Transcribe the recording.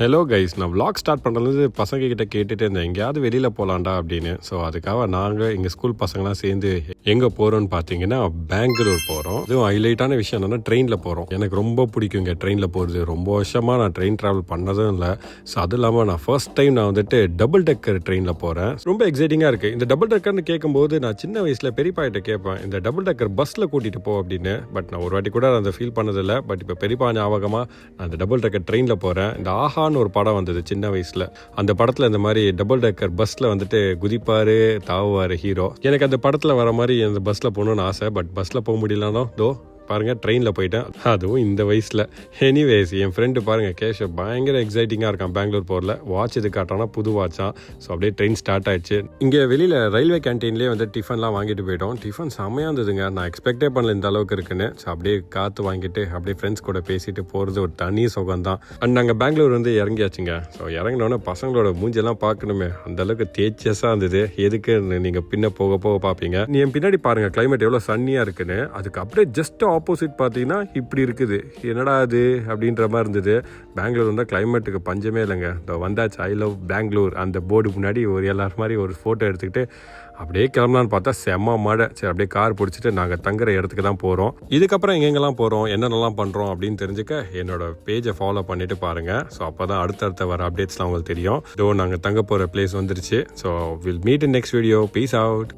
Hello guys, நான் vlog start பண்ணுறது பசங்க கிட்ட கேட்டுட்டு இருந்தேன் எங்கேயாவது வெளியில் போகலாண்டா அப்படின்னு. ஸோ அதுக்காக நாங்கள் எங்கள் ஸ்கூல் பசங்களாம் சேர்ந்து எங்கே போகிறோன்னு பார்த்தீங்கன்னா பெங்களூர் போகிறோம். இதுவும் ஹைலைட்டான விஷயம் என்னென்னா ட்ரெயினில் போகிறோம். எனக்கு ரொம்ப பிடிக்குங்க ட்ரெயினில் போகிறது. ரொம்ப வருஷமாக நான் ட்ரெயின் ட்ராவல் பண்ணதும் இல்லை. ஸோ அதுவும் இல்லாமல் நான் ஃபர்ஸ்ட் டைம் நான் வந்துட்டு டபுள் டெக்கர் ட்ரெயினில் போகிறேன். ரொம்ப எக்ஸைட்டிங்காக இருக்குது. இந்த டபுள் டெக்கர்னு கேட்கும்போது நான் சின்ன வயசில் பெரியப்பாகிட்ட கேட்பேன் இந்த டபுள் டெக்கர் பஸ்ஸில் கூட்டிகிட்டு போ அப்படின்னு. பட் நான் ஒரு வாட்டி கூட அதை ஃபீல் பண்ணதில்லை. பட் இப்போ பெரியப்பா ஞாபகமாக நான் இந்த டபுள் டெக்கர் ட்ரெயினில் போகிறேன். இந்த ஆஹான்னு ஒரு படம் வந்தது சின்ன வயசுல. அந்த படத்துல இந்த மாதிரி டபுள் டெக்கர் பஸ்ல வந்துட்டு குதிப்பாரு, தாவுவாரு ஹீரோ. எனக்கு அந்த படத்துல வர மாதிரி அந்த பஸ்ல போகணும்னு ஆசை. பட் பஸ்ல போக முடியலனாலும் தோ பாருங்க ட்ரெயினில் போயிட்டேன், அதுவும் இந்த வயசில். எனிவேஸ், என் ஃப்ரெண்டு பாருங்க கேஷவ் பயங்கர எக்ஸைட்டிங்காக இருக்கான் பெங்களூர் போரில். வாட்ச் இது காட்டானா புது வாட்சான். ஸோ அப்படியே ட்ரெயின் ஸ்டார்ட் ஆயிடுச்சு. இங்கே வெளியில் ரயில்வே கேன்டீன்லேயே வந்து டிஃபன்லாம் வாங்கிட்டு போயிட்டோம். டிஃபன் செம்மையாக இருந்ததுங்க. நான் எக்ஸ்பெக்டே பண்ணல இந்த அளவுக்கு இருக்குன்னு. ஸோ அப்படியே காற்று வாங்கிட்டு அப்படியே ஃப்ரெண்ட்ஸ் கூட பேசிட்டு போகிறது ஒரு தனி சுகம் தான். அண்ட் நாங்கள் பெங்களூர் வந்து இறங்கியாச்சுங்க. ஸோ இறங்கினோடனே பசங்களோட மூஞ்செல்லாம் பார்க்கணுமே, அந்த அளவுக்கு தேச்சஸாக இருந்தது. எதுக்கு நீங்கள் பின்ன போக போக பார்ப்பீங்க. நீ என் பின்னாடி பாருங்க கிளைமேட் எவ்வளோ சன்னியாக இருக்குன்னு. அதுக்கு அப்படியே ஜஸ்ட் ஆப்போசிட் பார்த்தீங்கன்னா இப்படி இருக்குது. என்னடா அது அப்படின்ற மாதிரி இருந்தது. பெங்களூர் வந்தால் கிளைமேட்டுக்கு பஞ்சமே இல்லைங்க. வந்தாச்சு ஐ லவ் பெங்களூர் அந்த போர்டு முன்னாடி ஒரு எல்லாரும் மாதிரி ஒரு ஃபோட்டோ எடுத்துக்கிட்டு அப்படியே கிளம்பலான்னு பார்த்தா செம்ம மழை. சரி அப்படியே கார் பிடிச்சிட்டு நாங்கள் தங்குற இடத்துக்கு தான் போகிறோம். இதுக்கப்புறம் எங்கெங்கெல்லாம் போகிறோம், என்னென்னலாம் பண்ணுறோம் அப்படின்னு தெரிஞ்சுக்க என்னோட பேஜை ஃபாலோ பண்ணிட்டு பாருங்கள். ஸோ அப்போ தான் அடுத்தடுத்த வர அப்டேட்ஸ்லாம் உங்களுக்கு தெரியும். இதோ நாங்கள் தங்க போகிற பிளேஸ் வந்துருச்சு. So will meet in next video. Peace out.